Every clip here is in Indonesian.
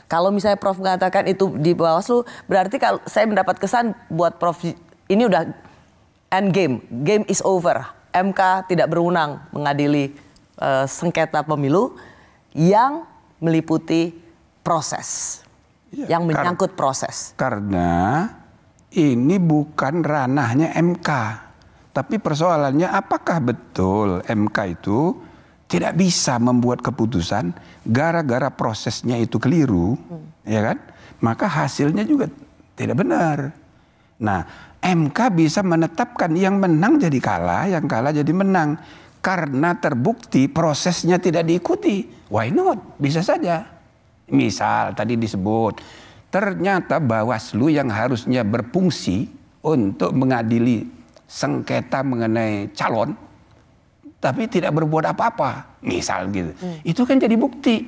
Kalau misalnya Prof mengatakan itu di Bawaslu, berarti kalau saya mendapat kesan buat Prof ini udah end game, game is over. MK tidak berwenang mengadili sengketa pemilu yang meliputi proses, yang menyangkut proses. Karena ini bukan ranahnya MK, tapi persoalannya apakah betul MK itu tidak bisa membuat keputusan gara-gara prosesnya itu keliru, ya kan? Maka hasilnya juga tidak benar. Nah, MK bisa menetapkan yang menang jadi kalah, yang kalah jadi menang. Karena terbukti prosesnya tidak diikuti. Why not? Bisa saja. Misal tadi disebut, ternyata Bawaslu yang harusnya berfungsi untuk mengadili sengketa mengenai calon, tapi tidak berbuat apa-apa, misal gitu. Itu kan jadi bukti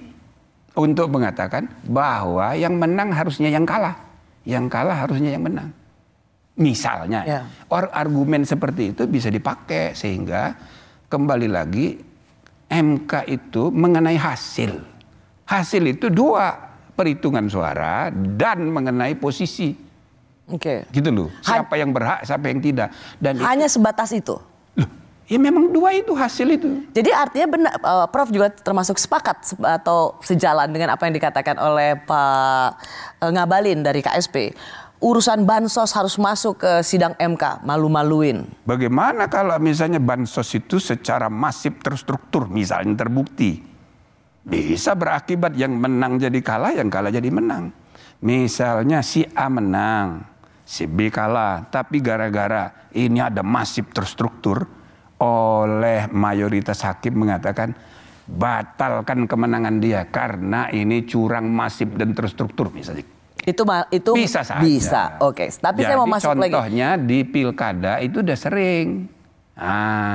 untuk mengatakan bahwa yang menang harusnya yang kalah harusnya yang menang. Misalnya, argumen seperti itu bisa dipakai sehingga kembali lagi MK itu mengenai hasil. Hasil itu 2, perhitungan suara dan mengenai posisi. Gitu loh. Siapa yang berhak, siapa yang tidak. Dan hanya sebatas itu. Ya memang 2 itu hasil itu. Jadi artinya benar, Prof juga termasuk sepakat atau sejalan dengan apa yang dikatakan oleh Pak Ngabalin dari KSP. Urusan bansos harus masuk ke sidang MK, malu-maluin. Bagaimana kalau misalnya bansos itu secara masif terstruktur, misalnya terbukti. Bisa berakibat yang menang jadi kalah, yang kalah jadi menang. Misalnya si A menang, si B kalah. Tapi gara-gara ini ada masif terstruktur, oleh mayoritas hakim mengatakan batalkan kemenangan dia karena ini curang masif dan terstruktur misalnya. Itu bisa saja. Bisa. Oke. Tapi jadi, saya mau masuk lagi. Contohnya di pilkada itu udah sering.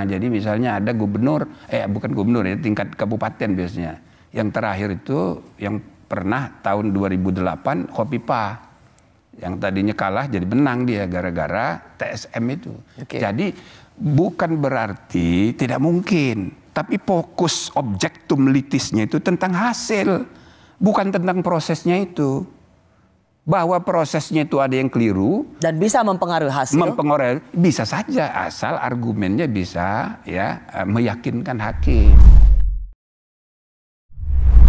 Jadi misalnya ada gubernur, bukan gubernur ya, tingkat kabupaten biasanya. Yang terakhir itu yang pernah tahun 2008 Khofifah. Yang tadinya kalah jadi menang dia gara-gara TSM itu. Jadi bukan berarti tidak mungkin, tapi fokus objektum litisnya itu tentang hasil, bukan tentang prosesnya itu. Bahwa prosesnya itu ada yang keliru dan bisa mempengaruhi hasil. Mempengaruhi bisa saja asal argumennya bisa meyakinkan hakim.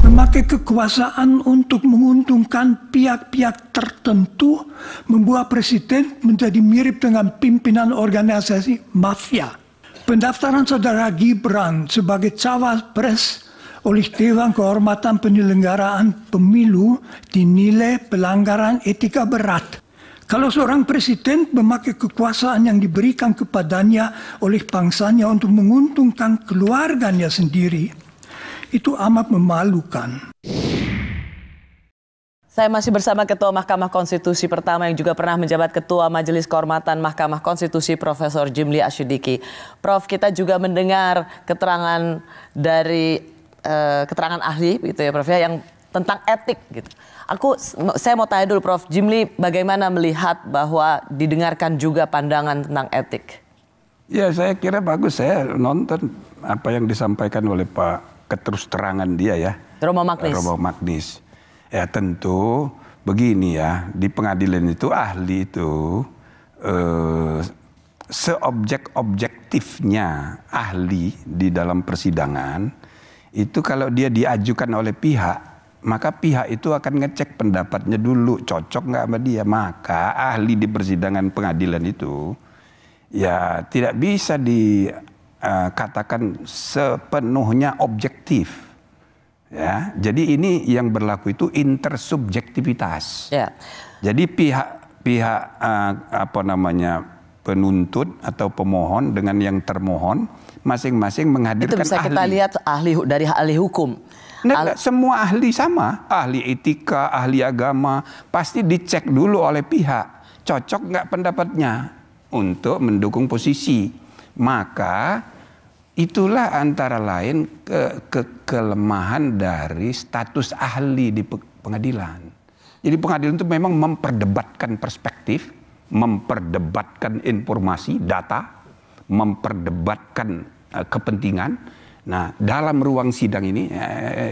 Memakai kekuasaan untuk menguntungkan pihak-pihak tertentu membuat presiden menjadi mirip dengan pimpinan organisasi mafia. Pendaftaran saudara Gibran sebagai cawapres oleh Dewan Kehormatan Penyelenggaraan Pemilu dinilai pelanggaran etika berat. Kalau seorang presiden memakai kekuasaan yang diberikan kepadanya oleh bangsanya untuk menguntungkan keluarganya sendiri, itu amat memalukan. Saya masih bersama Ketua Mahkamah Konstitusi pertama yang juga pernah menjabat Ketua Majelis Kehormatan Mahkamah Konstitusi Profesor Jimli Asyidiki. Prof, kita juga mendengar keterangan dari keterangan ahli gitu ya Prof ya, yang tentang etik gitu. Saya mau tanya dulu Prof Jimli, bagaimana melihat bahwa didengarkan juga pandangan tentang etik? Ya saya kira bagus, saya nonton apa yang disampaikan oleh Pak keterus terangan dia ya, Romo Magnis. Ya tentu begini ya, di pengadilan itu ahli itu seobjektifnya ahli di dalam persidangan itu kalau dia diajukan oleh pihak, maka pihak itu akan ngecek pendapatnya dulu cocok nggak sama dia. Maka ahli di persidangan pengadilan itu ya tidak bisa katakan sepenuhnya objektif, ya. Jadi ini yang berlaku itu intersubjektivitas. Jadi pihak penuntut atau pemohon dengan yang termohon masing-masing menghadirkan ahli. Itu bisa kita lihat dari ahli hukum. Semua ahli sama, ahli etika, ahli agama pasti dicek dulu oleh pihak cocok nggak pendapatnya untuk mendukung posisi. Maka itulah antara lain kelemahan dari status ahli di pengadilan. Jadi pengadilan itu memang memperdebatkan perspektif, memperdebatkan informasi, data, memperdebatkan kepentingan, Nah, dalam ruang sidang ini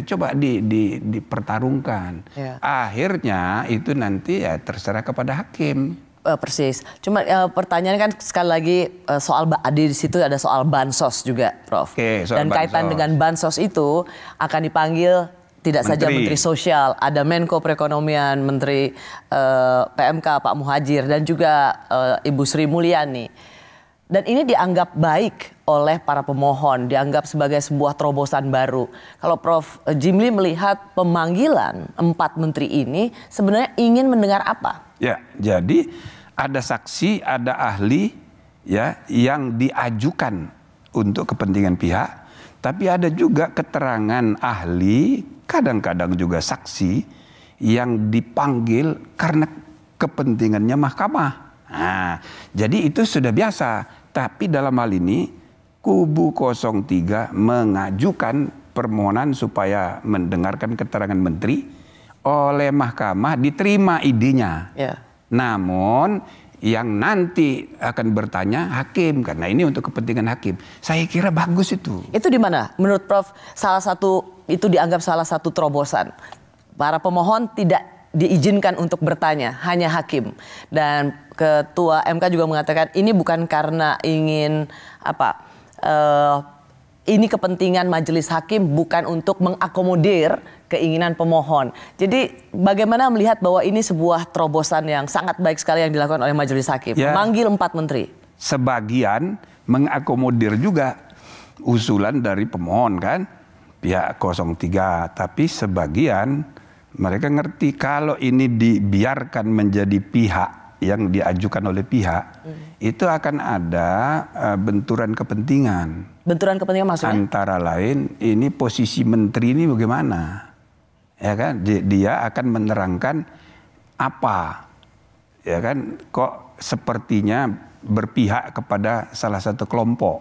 coba dipertarungkan. Ya. Akhirnya itu nanti ya terserah kepada hakim. Persis. Cuma pertanyaan kan sekali lagi soal di situ ada soal bansos juga, Prof. Oke, soal Dan kaitan bansos. dengan bansos itu akan dipanggil tidak saja Menteri Sosial, ada Menko Perekonomian, Menteri PMK Pak Muhadjir dan juga Ibu Sri Mulyani. Dan ini dianggap baik oleh para pemohon, dianggap sebagai sebuah terobosan baru. Kalau Prof. Jimli melihat pemanggilan 4 menteri ini sebenarnya ingin mendengar apa? Ya, jadi ada saksi, ada ahli ya yang diajukan untuk kepentingan pihak, tapi ada juga keterangan ahli, kadang-kadang juga saksi yang dipanggil karena kepentingannya mahkamah. Nah, jadi itu sudah biasa. Tapi dalam hal ini kubu 03 mengajukan permohonan supaya mendengarkan keterangan menteri, oleh mahkamah diterima idenya. Ya. Namun yang nanti akan bertanya hakim, karena ini untuk kepentingan hakim. Saya kira bagus itu. Itu di mana? Menurut Prof, itu dianggap salah satu terobosan. Para pemohon tidak diizinkan untuk bertanya, hanya hakim. Dan Ketua MK juga mengatakan ini bukan karena ingin ini kepentingan majelis hakim, bukan untuk mengakomodir keinginan pemohon. Jadi bagaimana melihat bahwa ini sebuah terobosan yang sangat baik sekali yang dilakukan oleh majelis hakim, ya, memanggil 4 menteri. Sebagian mengakomodir juga usulan dari pemohon kan, pihak 03, tapi sebagian mereka ngerti kalau ini dibiarkan menjadi pihak yang diajukan oleh pihak, itu akan ada benturan kepentingan. Benturan kepentingan maksudnya? Antara lain ini posisi menteri ini bagaimana, ya kan? Dia akan menerangkan apa, ya kan? Kok sepertinya berpihak kepada salah satu kelompok,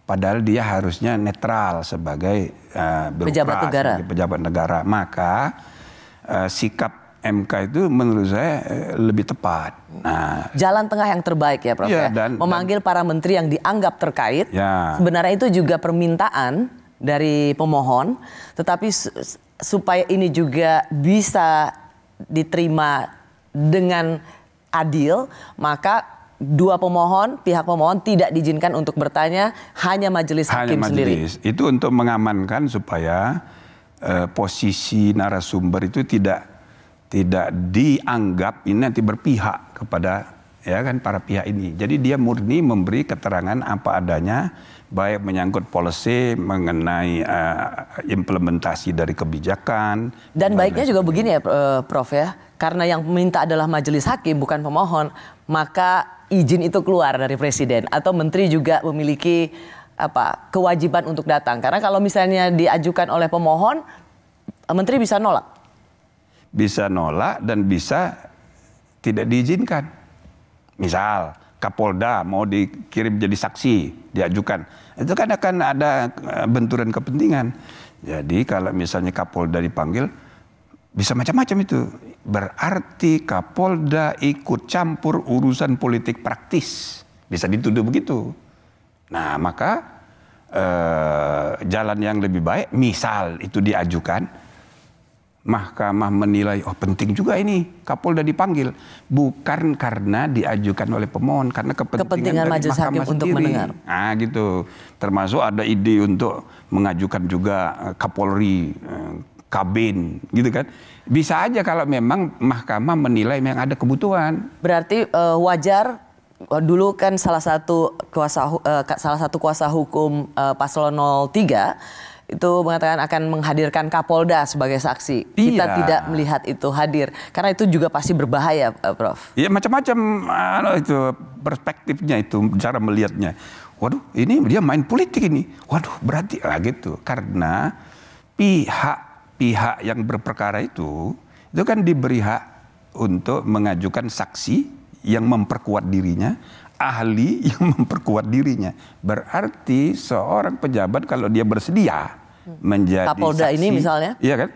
padahal dia harusnya netral sebagai pejabat negara. Sebagai pejabat negara. Maka sikap MK itu menurut saya lebih tepat. Nah, jalan tengah yang terbaik ya Prof. Ya, memanggil para menteri yang dianggap terkait. Ya. Sebenarnya itu juga permintaan dari pemohon, tetapi supaya ini juga bisa diterima dengan adil, maka pihak pemohon tidak diizinkan untuk bertanya, hanya majelis hakim sendiri. Itu untuk mengamankan supaya posisi narasumber itu tidak dianggap ini nanti berpihak kepada ya kan para pihak ini. Jadi dia murni memberi keterangan apa adanya, baik menyangkut policy mengenai implementasi dari kebijakan. Dan baiknya juga begini ya Prof ya, karena yang meminta adalah majelis hakim bukan pemohon, maka izin itu keluar dari presiden atau menteri juga memiliki kewajiban untuk datang. Karena kalau misalnya diajukan oleh pemohon, menteri bisa nolak. Bisa nolak dan bisa tidak diizinkan. Misal Kapolda mau dikirim jadi saksi, diajukan. Itu kan akan ada benturan kepentingan. Jadi kalau misalnya Kapolda dipanggil, bisa macam-macam itu. Berarti Kapolda ikut campur urusan politik praktis. Bisa dituduh begitu. Nah maka jalan yang lebih baik, misal itu diajukan, mahkamah menilai, oh penting juga ini Kapolda dipanggil. Bukan karena diajukan oleh pemohon, karena kepentingan dari majelis hakim mahkamah untuk sendiri. mendengar. Nah gitu. Termasuk ada ide untuk mengajukan juga Kapolri, Kabin, gitu kan. Bisa aja kalau memang mahkamah menilai memang ada kebutuhan. Berarti wajar, dulu kan salah satu kuasa hukum paslon 03 itu mengatakan akan menghadirkan Kapolda sebagai saksi. Kita tidak melihat itu hadir karena itu juga pasti berbahaya, Prof. Ya macam-macam itu perspektifnya, itu cara melihatnya. Waduh, ini dia main politik ini. Waduh, berarti gitu. Karena pihak yang berperkara itu kan diberi hak untuk mengajukan saksi yang memperkuat dirinya, ahli yang memperkuat dirinya. Berarti seorang pejabat kalau dia bersedia menjadi Kapolda saksi, ini misalnya, iya kan,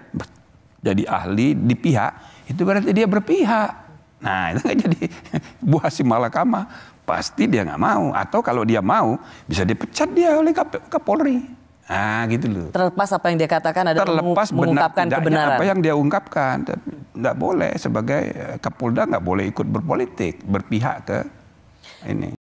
jadi ahli di pihak, itu berarti dia berpihak. Nah itu kan jadi buah si malakama. Pasti dia nggak mau, atau kalau dia mau bisa dipecat dia oleh Kapolri. Gitu loh. Terlepas apa yang dia katakan adalah mengungkapkan kebenaran. Apa yang dia ungkapkan, tidak boleh sebagai Kapolda nggak boleh ikut berpolitik, berpihak ke ini.